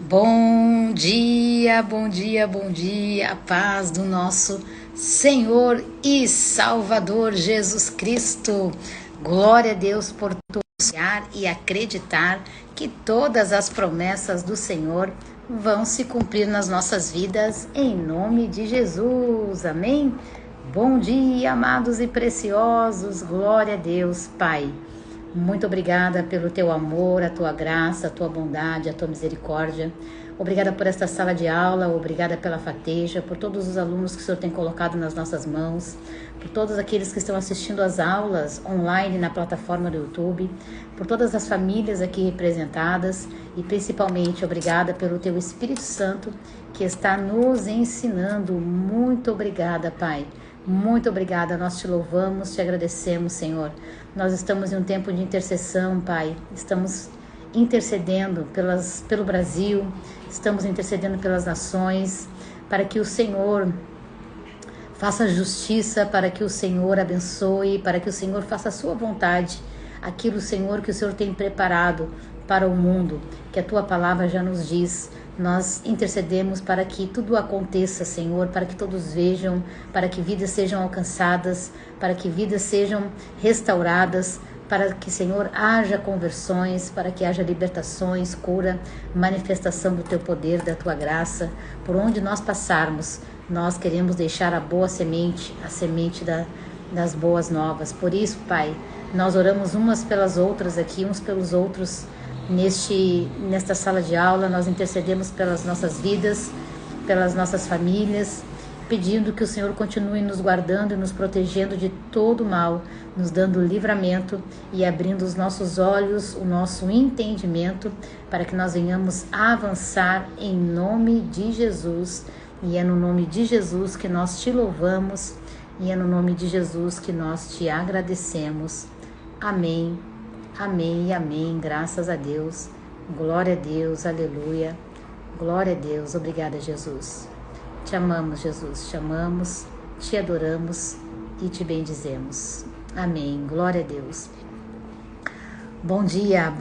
Bom dia, bom dia, bom dia, a paz do nosso Senhor e Salvador Jesus Cristo. Glória a Deus por tu confiar e acreditar que todas as promessas do Senhor vão se cumprir nas nossas vidas, em nome de Jesus, amém? Bom dia, amados e preciosos, glória a Deus, Pai. Muito obrigada pelo teu amor, a tua graça, a tua bondade, a tua misericórdia. Obrigada por esta sala de aula, obrigada pela Fateja, por todos os alunos que o Senhor tem colocado nas nossas mãos, por todos aqueles que estão assistindo às aulas online na plataforma do YouTube, por todas as famílias aqui representadas e principalmente obrigada pelo teu Espírito Santo que está nos ensinando. Muito obrigada, Pai. Muito obrigada, nós te louvamos, te agradecemos, Senhor. Nós estamos em um tempo de intercessão, Pai. Estamos intercedendo pelo Brasil, estamos intercedendo pelas nações, para que o Senhor faça justiça, para que o Senhor abençoe, para que o Senhor faça a sua vontade, aquilo, Senhor, que o Senhor tem preparado para o mundo, que a tua palavra já nos diz. Nós intercedemos para que tudo aconteça, Senhor, para que todos vejam, para que vidas sejam alcançadas, para que vidas sejam restauradas, para que, Senhor, haja conversões, para que haja libertações, cura, manifestação do teu poder, da tua graça. Por onde nós passarmos, nós queremos deixar a boa semente, a semente das boas novas. Por isso, Pai, nós oramos umas pelas outras aqui, uns pelos outros, nesta sala de aula. Nós intercedemos pelas nossas vidas, pelas nossas famílias, pedindo que o Senhor continue nos guardando e nos protegendo de todo mal, nos dando livramento e abrindo os nossos olhos, o nosso entendimento, para que nós venhamos avançar em nome de Jesus. E é no nome de Jesus que nós te louvamos e é no nome de Jesus que nós te agradecemos. Amém. Amém e amém, graças a Deus, glória a Deus, aleluia, glória a Deus, obrigada, Jesus. Te amamos, Jesus, te amamos, te adoramos e te bendizemos. Amém, glória a Deus. Bom dia,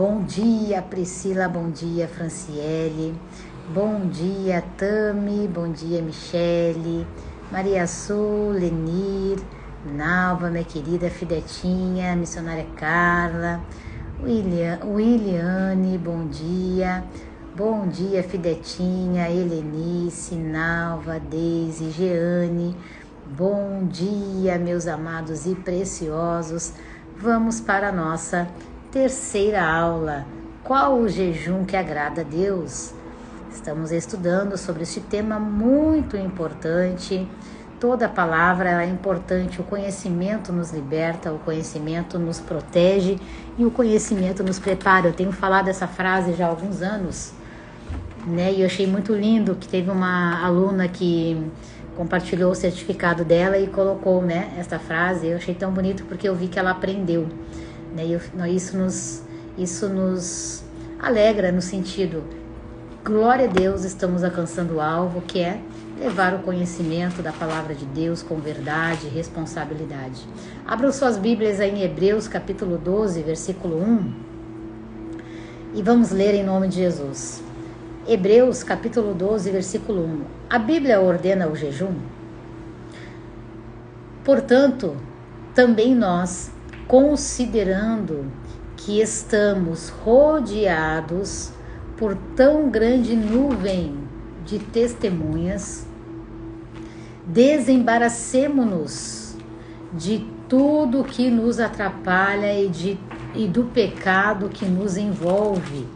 Priscila, bom dia, Franciele, bom dia, Tami, bom dia, Michele, Maria Sul, Lenir, Nalva, minha querida Fidetinha, missionária Carla, Williane, bom dia, Fidetinha, Helenice, Nalva, Deise, Jeane, bom dia, meus amados e preciosos. Vamos para a nossa terceira aula. Qual o jejum que agrada a Deus? Estamos estudando sobre este tema muito importante. Toda palavra é importante, o conhecimento nos liberta, o conhecimento nos protege e o conhecimento nos prepara. Eu tenho falado essa frase já há alguns anos, né? E eu achei muito lindo que teve uma aluna que compartilhou o certificado dela e colocou, né, essa frase. Eu achei tão bonito porque eu vi que ela aprendeu, né? Isso nos alegra no sentido, glória a Deus, estamos alcançando o alvo, que é levar o conhecimento da palavra de Deus com verdade e responsabilidade. Abram suas Bíblias aí em Hebreus capítulo 12, versículo 1, e vamos ler em nome de Jesus. Hebreus capítulo 12, versículo 1. A Bíblia ordena o jejum? Portanto, também nós, considerando que estamos rodeados por tão grande nuvem de testemunhas, desembaracemo-nos de tudo que nos atrapalha e do pecado que nos envolve,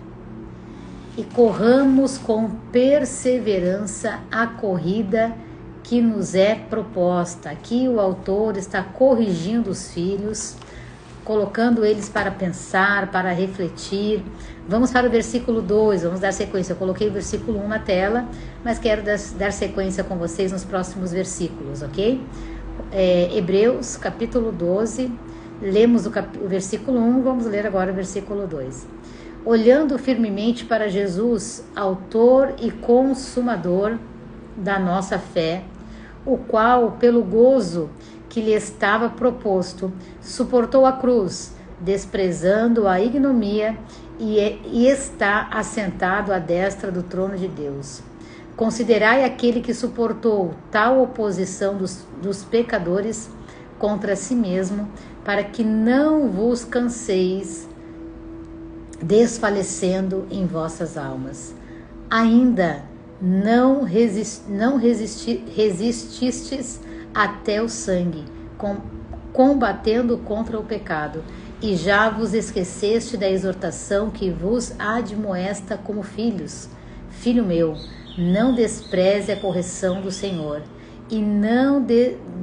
e corramos com perseverança a corrida que nos é proposta. Aqui o autor está corrigindo os filhos, colocando eles para pensar, para refletir. Vamos para o versículo 2, vamos dar sequência. Eu coloquei o versículo 1 na tela, mas quero dar sequência com vocês nos próximos versículos, ok? Hebreus, capítulo 12, lemos o versículo 1, vamos ler agora o versículo 2. Olhando firmemente para Jesus, autor e consumador da nossa fé, o qual, pelo gozo que lhe estava proposto, suportou a cruz, desprezando a ignomia, e está assentado à destra do trono de Deus. Considerai aquele que suportou tal oposição dos pecadores contra si mesmo, para que não vos canseis, desfalecendo em vossas almas. Ainda não resististes até o sangue, combatendo contra o pecado, e já vos esqueceste da exortação que vos admoesta como filhos. Filho meu, não despreze a correção do Senhor, e não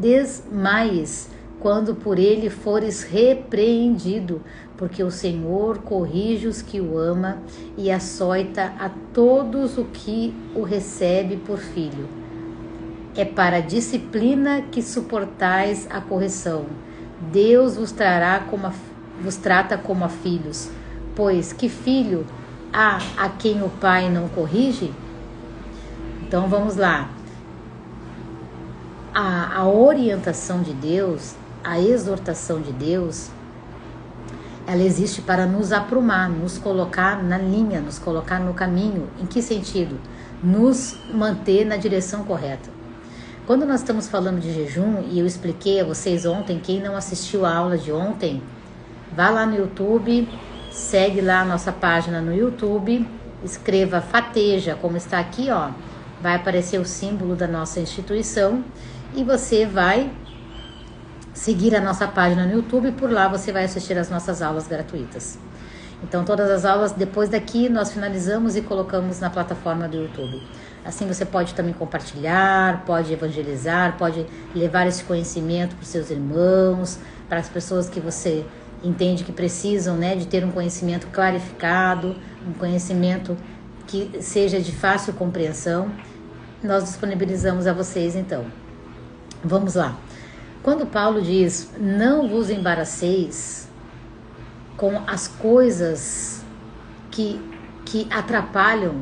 desmaies quando por ele fores repreendido, porque o Senhor corrige os que o ama e açoita a todos o que o recebe por filho. É para a disciplina que suportais a correção. Deus vos trata como a filhos, pois que filho há a quem o pai não corrige? Então vamos lá. A orientação de Deus, a exortação de Deus, ela existe para nos aprumar, nos colocar na linha, nos colocar no caminho. Em que sentido? Nos manter na direção correta. Quando nós estamos falando de jejum, e eu expliquei a vocês ontem, quem não assistiu a aula de ontem, vá lá no YouTube, segue lá a nossa página no YouTube, escreva Fateja, como está aqui, ó, vai aparecer o símbolo da nossa instituição, e você vai seguir a nossa página no YouTube, por lá você vai assistir as nossas aulas gratuitas. Então todas as aulas, depois daqui, nós finalizamos e colocamos na plataforma do YouTube. Assim você pode também compartilhar, pode evangelizar, pode levar esse conhecimento para os seus irmãos, para as pessoas que você entende que precisam, né, de ter um conhecimento clarificado, um conhecimento que seja de fácil compreensão. Nós disponibilizamos a vocês então. Vamos lá. Quando Paulo diz, não vos embaraceis com as coisas que atrapalham,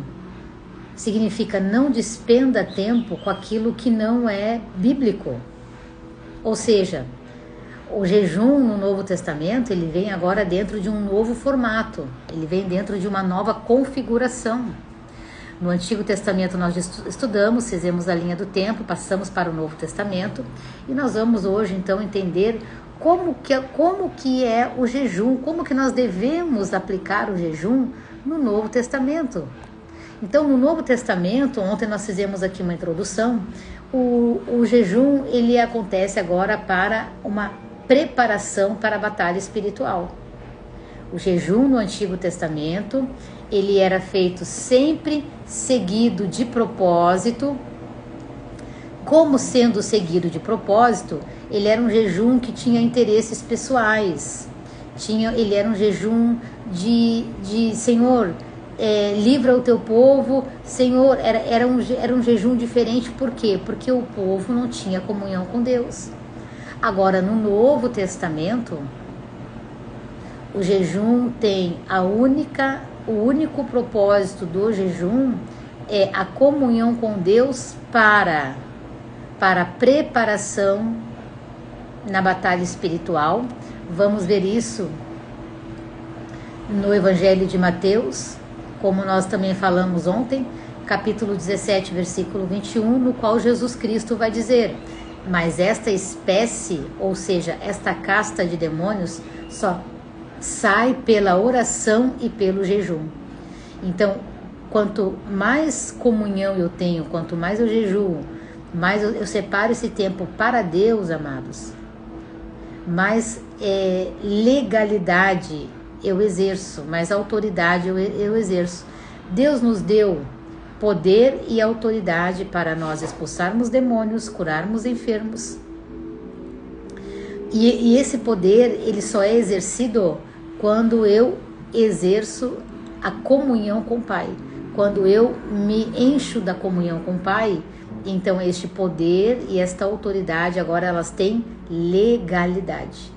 significa não despenda tempo com aquilo que não é bíblico. Ou seja, o jejum no Novo Testamento, ele vem agora dentro de um novo formato, ele vem dentro de uma nova configuração. No Antigo Testamento nós estudamos, fizemos a linha do tempo, passamos para o Novo Testamento e nós vamos hoje então entender como que é o jejum, como que nós devemos aplicar o jejum no Novo Testamento. Então no Novo Testamento, ontem nós fizemos aqui uma introdução, o jejum ele acontece agora para uma preparação para a batalha espiritual. O jejum no Antigo Testamento, ele era feito sempre seguido de propósito. Como sendo seguido de propósito, ele era um jejum que tinha interesses pessoais. Ele era um jejum de Senhor, livra o teu povo. Senhor, era um jejum diferente. Por quê? Porque o povo não tinha comunhão com Deus. Agora, no Novo Testamento, o jejum tem o único propósito do jejum é a comunhão com Deus para preparação na batalha espiritual. Vamos ver isso no Evangelho de Mateus, como nós também falamos ontem, capítulo 17, versículo 21, no qual Jesus Cristo vai dizer: mas esta espécie, ou seja, esta casta de demônios, só sai pela oração e pelo jejum. Então, quanto mais comunhão eu tenho, quanto mais eu jejuo, mais eu separo esse tempo para Deus, amados, mais legalidade eu exerço, mais autoridade eu exerço. Deus nos deu poder e autoridade para nós expulsarmos demônios, curarmos enfermos. E esse poder, ele só é exercido quando eu exerço a comunhão com o Pai. Quando eu me encho da comunhão com o Pai, então este poder e esta autoridade agora elas têm legalidade.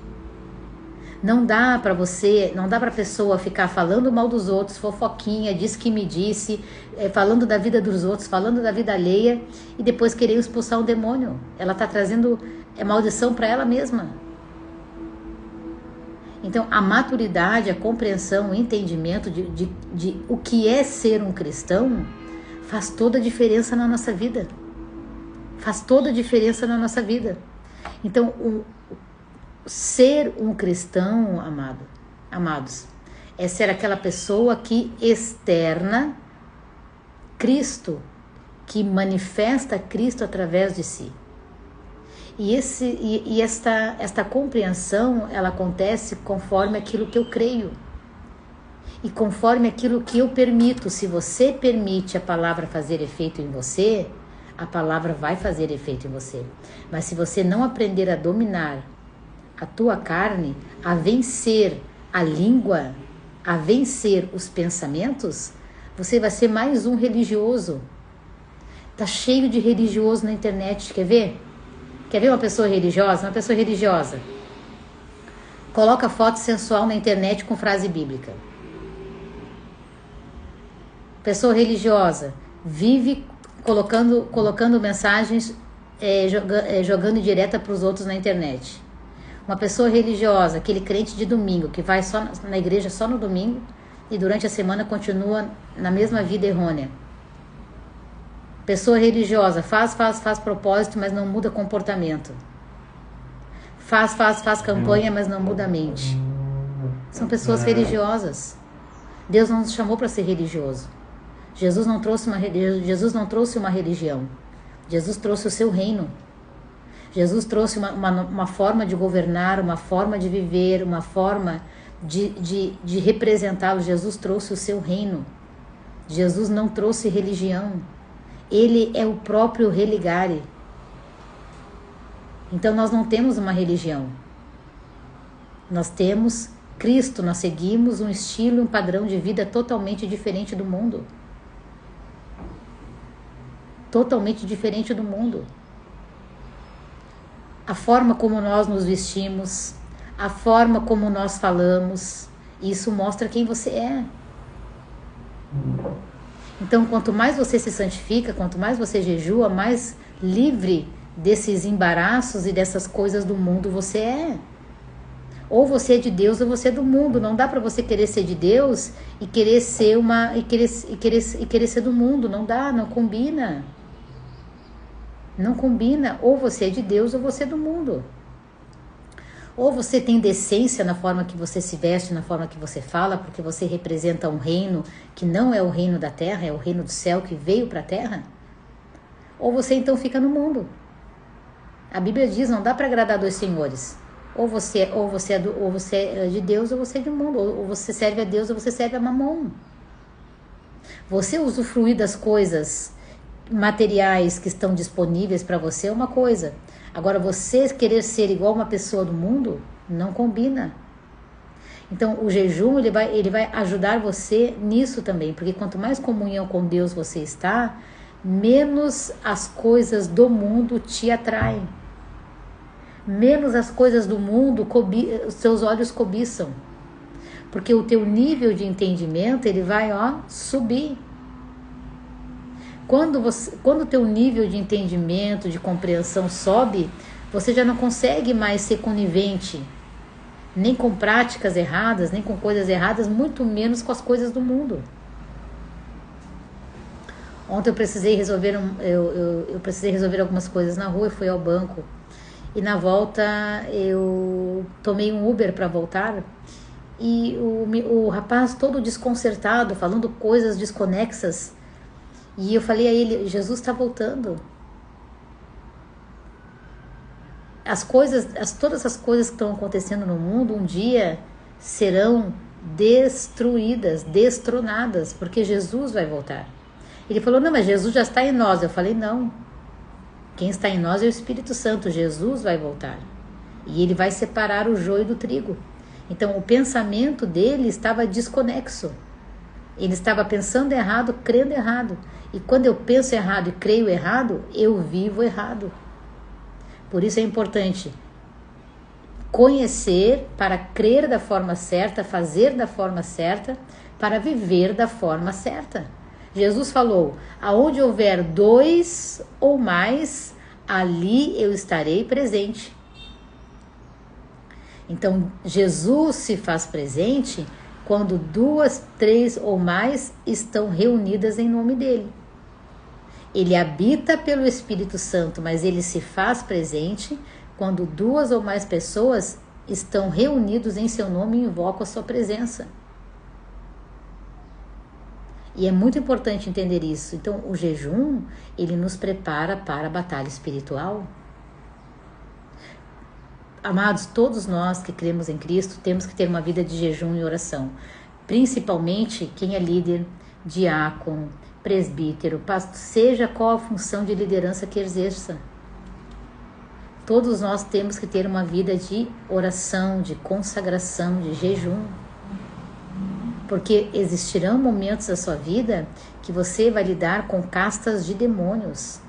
Não dá para a pessoa ficar falando mal dos outros, fofoquinha, diz que me disse, falando da vida dos outros, falando da vida alheia e depois querer expulsar um demônio. Ela está trazendo maldição para ela mesma. Então, a maturidade, a compreensão, o entendimento de o que é ser um cristão faz toda a diferença na nossa vida. Faz toda a diferença na nossa vida. Então, ser um cristão, amados, é ser aquela pessoa que externa Cristo, que manifesta Cristo através de si. E esta compreensão, ela acontece conforme aquilo que eu creio e conforme aquilo que eu permito. Se você permite a palavra fazer efeito em você, a palavra vai fazer efeito em você. Mas se você não aprender a dominar a tua carne, a vencer a língua, a vencer os pensamentos, você vai ser mais um religioso. Tá cheio de religioso na internet, quer ver? Quer ver uma pessoa religiosa? Uma pessoa religiosa coloca foto sensual na internet com frase bíblica. Pessoa religiosa vive colocando mensagens, jogando direta para os outros na internet. Uma pessoa religiosa, aquele crente de domingo, que vai só na igreja só no domingo e durante a semana continua na mesma vida errônea. Pessoa religiosa, faz propósito, mas não muda comportamento. Faz campanha, mas não muda a mente. São pessoas religiosas. Deus não nos chamou para ser religioso. Jesus não trouxe uma religião. Jesus trouxe o seu reino. Jesus trouxe uma forma de governar, uma forma de viver, uma forma de representá-lo. Jesus trouxe o seu reino. Jesus não trouxe religião. Ele é o próprio religare. Então nós não temos uma religião. Nós temos Cristo, nós seguimos um estilo, um padrão de vida totalmente diferente do mundo. Totalmente diferente do mundo. A forma como nós nos vestimos, a forma como nós falamos, isso mostra quem você é. Então, quanto mais você se santifica, quanto mais você jejua, mais livre desses embaraços e dessas coisas do mundo você é. Ou você é de Deus ou você é do mundo. Não dá para você querer ser de Deus e querer ser querer ser do mundo. Não dá, não combina. Não combina. Ou você é de Deus ou você é do mundo. Ou você tem decência na forma que você se veste, na forma que você fala, porque você representa um reino que não é o reino da terra, é o reino do céu que veio para a terra. Ou você então fica no mundo. A Bíblia diz, não dá para agradar dois senhores. Ou você é de Deus ou você é do mundo. Ou você serve a Deus ou você serve a Mamon. Você usufruir das coisas materiais que estão disponíveis para você é uma coisa. Agora, você querer ser igual uma pessoa do mundo, não combina. Então, o jejum, ele vai ajudar você nisso também. Porque quanto mais comunhão com Deus você está, menos as coisas do mundo te atraem. Menos as coisas do mundo os seus olhos cobiçam. Porque o teu nível de entendimento, ele vai subir. Quando o teu nível de entendimento, de compreensão sobe, você já não consegue mais ser conivente, nem com práticas erradas, nem com coisas erradas, muito menos com as coisas do mundo. Ontem eu precisei resolver algumas coisas na rua e fui ao banco. E na volta eu tomei um Uber para voltar e o rapaz todo desconcertado, falando coisas desconexas. E eu falei a ele, Jesus está voltando. Todas as coisas que estão acontecendo no mundo, um dia serão destruídas, destronadas, porque Jesus vai voltar. Ele falou, não, mas Jesus já está em nós. Eu falei, não. Quem está em nós é o Espírito Santo. Jesus vai voltar. E ele vai separar o joio do trigo. Então, o pensamento dele estava desconexo. Ele estava pensando errado, crendo errado. E quando eu penso errado e creio errado, eu vivo errado. Por isso é importante conhecer para crer da forma certa, fazer da forma certa, para viver da forma certa. Jesus falou, aonde houver 2 ou mais, ali eu estarei presente. Então, Jesus se faz presente quando 2, 3 ou mais estão reunidas em nome dele. Ele habita pelo Espírito Santo, mas ele se faz presente quando 2 ou mais pessoas estão reunidos em seu nome e invocam a sua presença. E é muito importante entender isso. Então, o jejum, ele nos prepara para a batalha espiritual. Amados, todos nós que cremos em Cristo temos que ter uma vida de jejum e oração. Principalmente quem é líder, diácono, presbítero, pastor, seja qual a função de liderança que exerça. Todos nós temos que ter uma vida de oração, de consagração, de jejum. Porque existirão momentos da sua vida que você vai lidar com castas de demônios.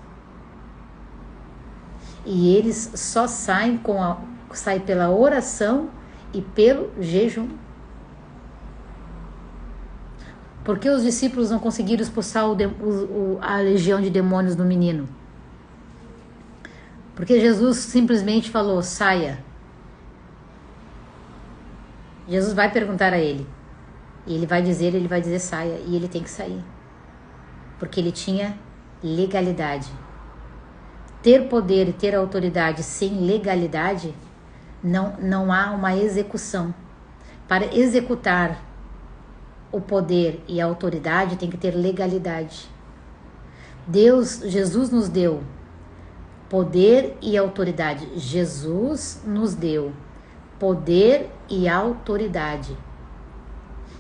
E eles só saem pela oração e pelo jejum. Por que os discípulos não conseguiram expulsar a legião de demônios do menino? Porque Jesus simplesmente falou, saia. Jesus vai perguntar a ele. E ele vai dizer saia. E ele tem que sair. Porque ele tinha legalidade. Ter poder e ter autoridade sem legalidade, não há uma execução. Para executar o poder e a autoridade tem que ter legalidade. Jesus nos deu poder e autoridade. Jesus nos deu poder e autoridade.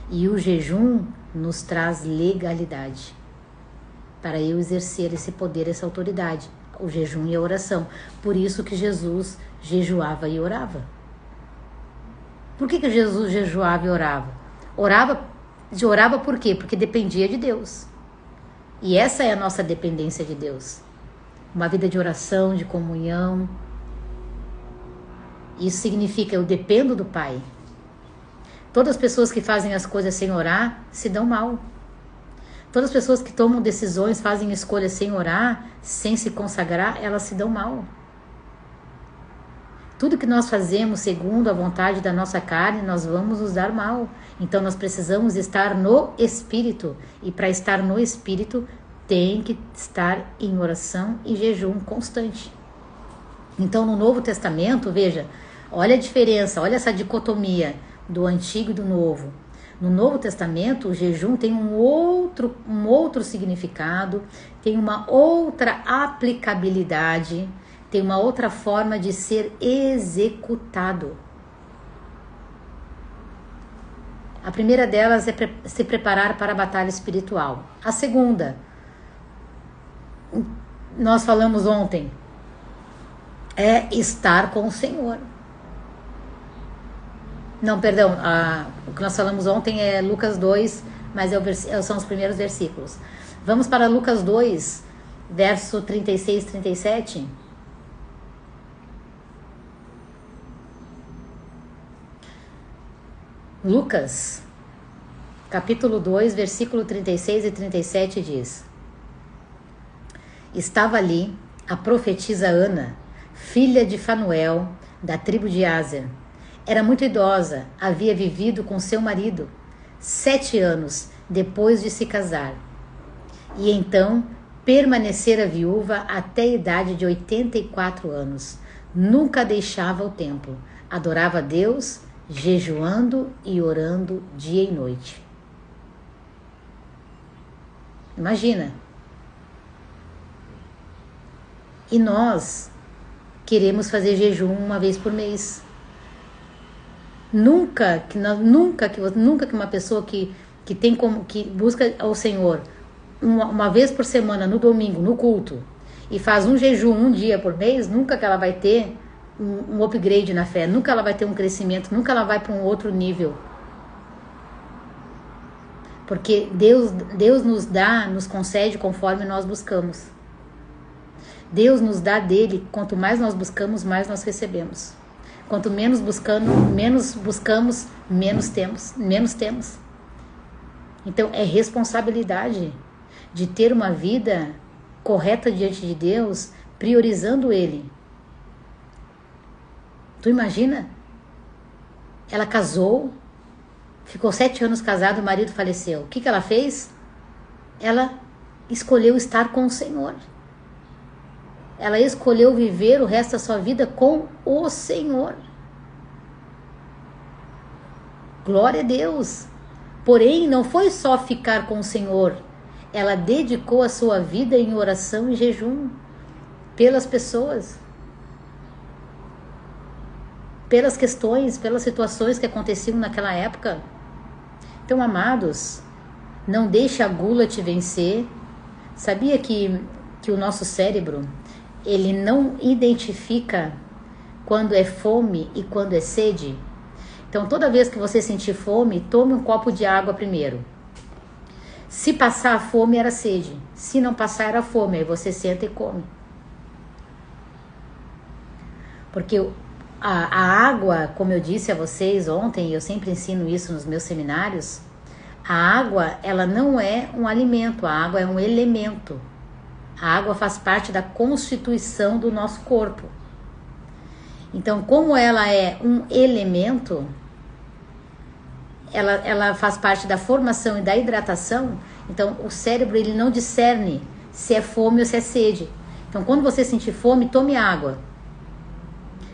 E o jejum nos traz legalidade para eu exercer esse poder, essa autoridade, o jejum e a oração. Por isso que Jesus jejuava e orava. Por que Jesus jejuava e orava? Orava por quê? Porque dependia de Deus. E essa é a nossa dependência de Deus. Uma vida de oração, de comunhão. Isso significa eu dependo do Pai. Todas as pessoas que fazem as coisas sem orar se dão mal. Todas as pessoas que tomam decisões, fazem escolhas sem orar, sem se consagrar, elas se dão mal. Tudo que nós fazemos segundo a vontade da nossa carne, nós vamos nos dar mal. Então nós precisamos estar no Espírito. E para estar no Espírito, tem que estar em oração e jejum constante. Então no Novo Testamento, veja, olha a diferença, olha essa dicotomia do Antigo e do Novo. No Novo Testamento, o jejum tem um outro significado, tem uma outra aplicabilidade, tem uma outra forma de ser executado. A primeira delas é se preparar para a batalha espiritual. A segunda, nós falamos ontem, é estar com o Senhor. Não, perdão, o que nós falamos ontem é Lucas 2, mas são os primeiros versículos. Vamos para Lucas 2, verso 36 e 37. Lucas, capítulo 2, versículo 36 e 37 diz: Estava ali a profetisa Ana, filha de Fanuel, da tribo de Aser. Era muito idosa, havia vivido com seu marido 7 anos depois de se casar. E então permanecera viúva até a idade de 84 anos. Nunca deixava o templo. Adorava a Deus, jejuando e orando dia e noite. Imagina. E nós queremos fazer jejum uma vez por mês. Nunca que uma pessoa que busca ao Senhor uma vez por semana, no domingo, no culto, e faz um jejum um dia por mês, nunca que ela vai ter um upgrade na fé, nunca ela vai ter um crescimento, nunca ela vai para um outro nível. Porque Deus nos concede conforme nós buscamos. Deus nos dá dele, quanto mais nós buscamos, mais nós recebemos. Quanto menos buscamos, menos temos. Então é responsabilidade de ter uma vida correta diante de Deus, priorizando Ele. Tu imagina? Ela casou, ficou 7 anos casada, o marido faleceu. O que ela fez? Ela escolheu estar com o Senhor. Ela escolheu viver o resto da sua vida com o Senhor. Glória a Deus. Porém, não foi só ficar com o Senhor. Ela dedicou a sua vida em oração e jejum pelas pessoas, pelas questões, pelas situações que aconteciam naquela época. Então, amados, não deixe a gula te vencer. Sabia que o nosso cérebro, ele não identifica quando é fome e quando é sede? Então, toda vez que você sentir fome, tome um copo de água primeiro. Se passar a fome, era sede. Se não passar, era fome. Aí você senta e come. Porque a água, como eu disse a vocês ontem, e eu sempre ensino isso nos meus seminários, a água, ela não é um alimento, a água é um elemento. A água faz parte da constituição do nosso corpo. Então, como ela é um elemento, ela faz parte da formação e da hidratação. Então, o cérebro, ele não discerne se é fome ou se é sede. Então, quando você sentir fome, tome água.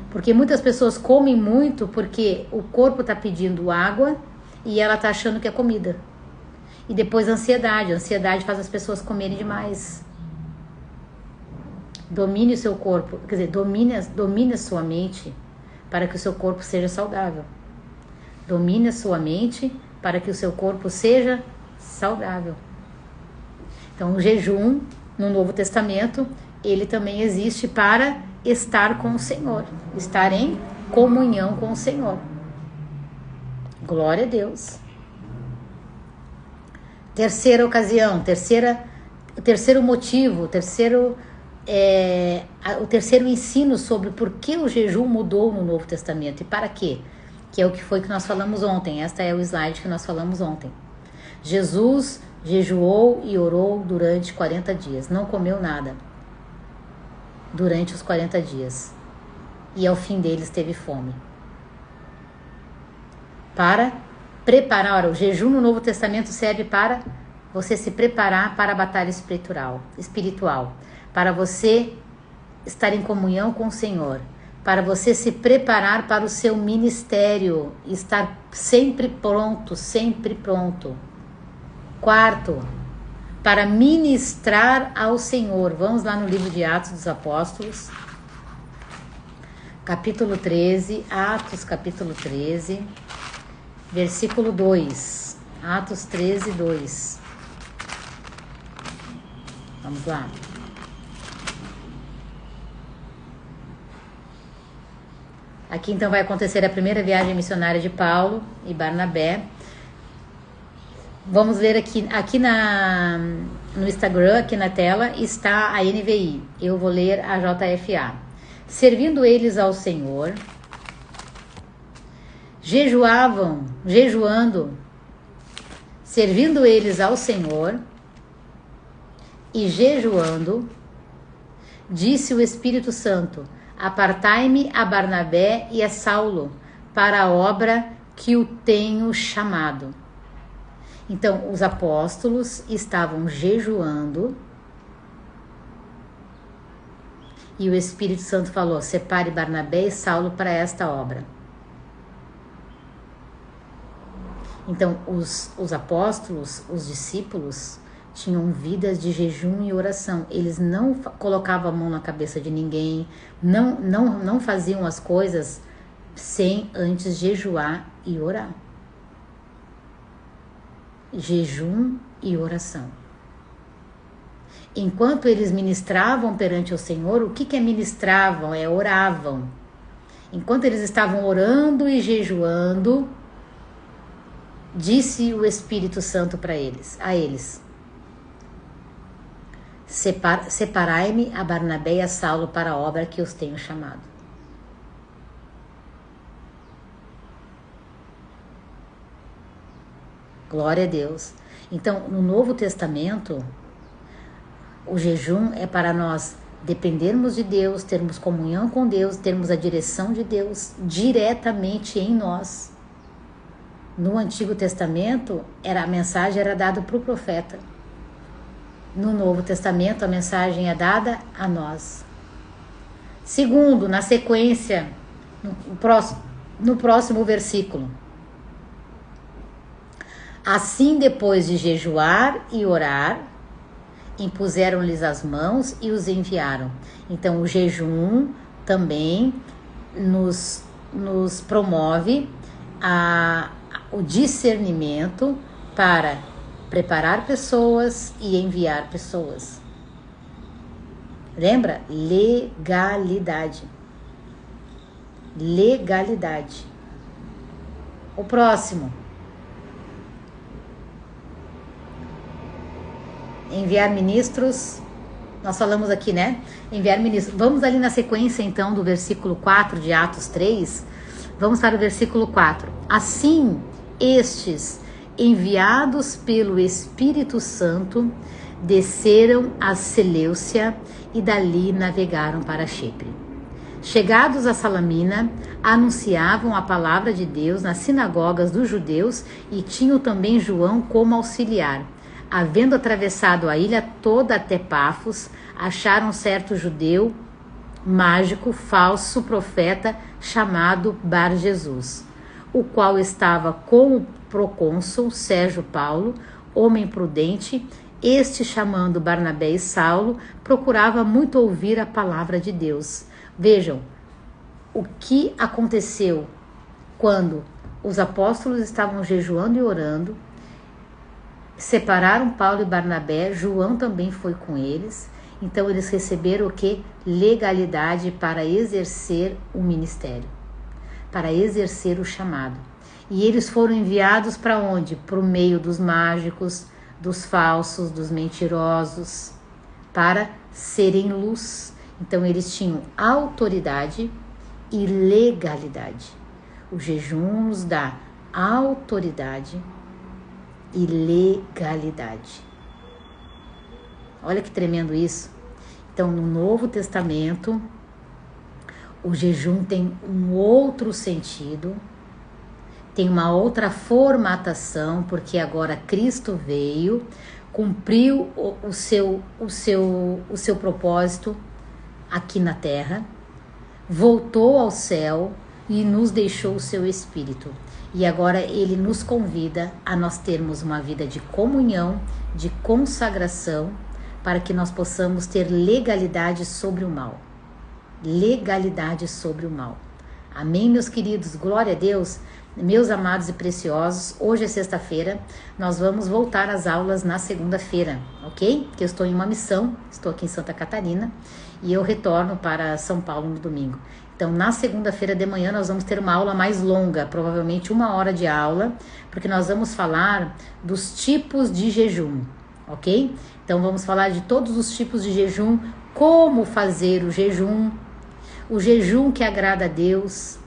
Porque muitas pessoas comem muito porque o corpo está pedindo água e ela está achando que é comida. E depois a ansiedade faz as pessoas comerem demais. Domine o seu corpo, quer dizer, domine a sua mente para que o seu corpo seja saudável. Domine a sua mente para que o seu corpo seja saudável. Então, o jejum no Novo Testamento, ele também existe para estar com o Senhor, estar em comunhão com o Senhor. Glória a Deus. Terceira ocasião, o terceiro motivo, o terceiro ensino sobre por que o jejum mudou no Novo Testamento e para quê? Que é o que foi que nós falamos ontem. Esta é o slide que nós falamos ontem. Jesus jejuou e orou durante 40 dias. Não comeu nada durante os 40 dias. E ao fim deles teve fome. Para preparar, o jejum no Novo Testamento serve para você se preparar para a batalha espiritual. Para você estar em comunhão com o Senhor. Para você se preparar para o seu ministério, estar sempre pronto, sempre pronto. Quarto, para ministrar ao Senhor. Vamos lá no livro de Atos dos Apóstolos, capítulo 13, Atos capítulo 13, versículo 2. Atos 13, 2. Vamos lá. Aqui então vai acontecer a primeira viagem missionária de Paulo e Barnabé. Vamos ler aqui no Instagram, aqui na tela, está a NVI. Eu vou ler a JFA. Servindo eles ao Senhor, jejuando, servindo eles ao Senhor e jejuando, disse o Espírito Santo: apartai-me a Barnabé e a Saulo para a obra que o tenho chamado. Então, os apóstolos estavam jejuando e o Espírito Santo falou: separe Barnabé e Saulo para esta obra. Então, os apóstolos, os discípulos, tinham vidas de jejum e oração. Eles não colocavam a mão na cabeça de ninguém, não faziam as coisas sem antes jejuar e orar. Jejum e oração. Enquanto eles ministravam perante o Senhor, o que ministravam? Oravam. Enquanto eles estavam orando e jejuando, disse o Espírito Santo a eles: separai-me a Barnabé e a Saulo para a obra que os tenho chamado. Glória a Deus. Então, no Novo Testamento, o jejum é para nós dependermos de Deus, termos comunhão com Deus, termos a direção de Deus diretamente em nós. No Antigo Testamento, a mensagem era dada para o profeta. No Novo Testamento, a mensagem é dada a nós. Segundo, na sequência, no próximo versículo. Assim, depois de jejuar e orar, impuseram-lhes as mãos e os enviaram. Então, o jejum também nos promove o discernimento para preparar pessoas e enviar pessoas. Lembra? Legalidade. Legalidade. O próximo. Enviar ministros. Nós falamos aqui, né? Enviar ministros. Vamos ali na sequência, então, do versículo 4 de Atos 3. Vamos para o versículo 4. Assim, estes, enviados pelo Espírito Santo, desceram a Seleucia e dali navegaram para Chipre. Chegados a Salamina, anunciavam a palavra de Deus nas sinagogas dos judeus e tinham também João como auxiliar. Havendo atravessado a ilha toda até Pafos, acharam certo judeu mágico, falso profeta, chamado Bar Jesus, o qual estava com o procônsul Sérgio Paulo, homem prudente. Este, chamando Barnabé e Saulo, procurava muito ouvir a palavra de Deus. Vejam o que aconteceu quando os apóstolos estavam jejuando e orando. Separaram Paulo e Barnabé, João também foi com eles. Então eles receberam o que? Legalidade para exercer o ministério, para exercer o chamado. E eles foram enviados para onde? Para o meio dos mágicos, dos falsos, dos mentirosos, para serem luz. Então eles tinham autoridade e legalidade. O jejum nos dá autoridade e legalidade. Olha que tremendo isso. Então, no Novo Testamento, o jejum tem um outro sentido, tem uma outra formatação, porque agora Cristo veio, cumpriu o seu propósito aqui na terra, voltou ao céu e nos deixou o seu Espírito. E agora ele nos convida a nós termos uma vida de comunhão, de consagração, para que nós possamos ter legalidade sobre o mal. Legalidade sobre o mal. Amém, meus queridos? Glória a Deus. Meus amados e preciosos, hoje é sexta-feira, nós vamos voltar às aulas na segunda-feira, ok? Porque eu estou em uma missão, estou aqui em Santa Catarina e eu retorno para São Paulo no domingo. Então, na segunda-feira de manhã, nós vamos ter uma aula mais longa, provavelmente 1 hora de aula, porque nós vamos falar dos tipos de jejum, ok? Então, vamos falar de todos os tipos de jejum, como fazer o jejum que agrada a Deus,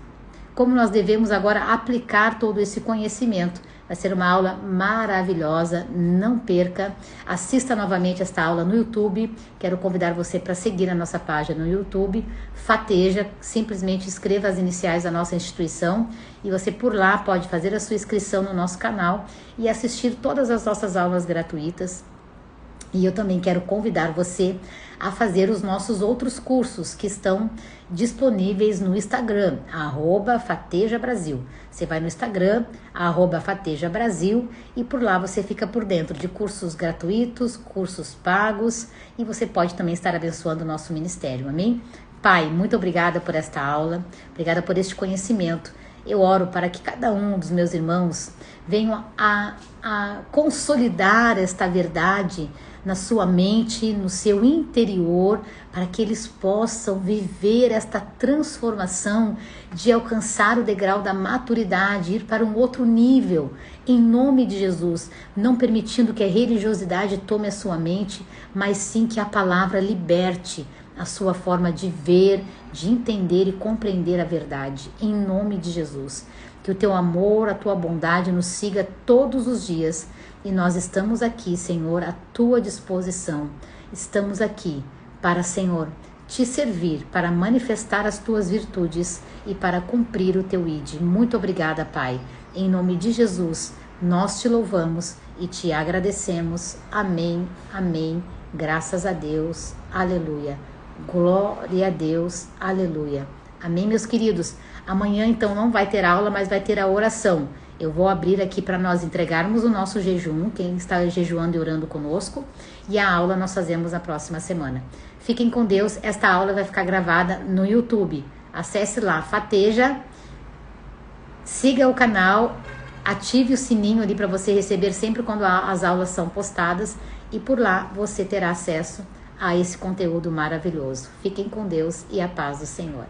como nós devemos agora aplicar todo esse conhecimento. Vai ser uma aula maravilhosa, não perca. Assista novamente esta aula no YouTube. Quero convidar você para seguir a nossa página no YouTube, Fateja. Simplesmente escreva as iniciais da nossa instituição e você por lá pode fazer a sua inscrição no nosso canal e assistir todas as nossas aulas gratuitas. E eu também quero convidar você a fazer os nossos outros cursos que estão disponíveis no Instagram, @FatejaBrasil. Você vai no Instagram, @FatejaBrasil, e por lá você fica por dentro de cursos gratuitos, cursos pagos, e você pode também estar abençoando o nosso ministério, amém? Pai, muito obrigada por esta aula, obrigada por este conhecimento. Eu oro para que cada um dos meus irmãos venham a consolidar esta verdade na sua mente, no seu interior, para que eles possam viver esta transformação de alcançar o degrau da maturidade, ir para um outro nível, em nome de Jesus, não permitindo que a religiosidade tome a sua mente, mas sim que a palavra liberte a sua forma de ver, de entender e compreender a verdade, em nome de Jesus. Que o teu amor, a tua bondade nos siga todos os dias. E nós estamos aqui, Senhor, à tua disposição. Estamos aqui para, Senhor, te servir, para manifestar as tuas virtudes e para cumprir o teu ID. Muito obrigada, Pai. Em nome de Jesus, nós te louvamos e te agradecemos. Amém, amém. Graças a Deus. Aleluia. Glória a Deus. Aleluia. Amém, meus queridos. Amanhã, então, não vai ter aula, mas vai ter a oração. Eu vou abrir aqui para nós entregarmos o nosso jejum, quem está jejuando e orando conosco, e a aula nós fazemos na próxima semana. Fiquem com Deus. Esta aula vai ficar gravada no YouTube. Acesse lá, Fateja, siga o canal, ative o sininho ali para você receber sempre quando as aulas são postadas, e por lá você terá acesso a esse conteúdo maravilhoso. Fiquem com Deus e a paz do Senhor.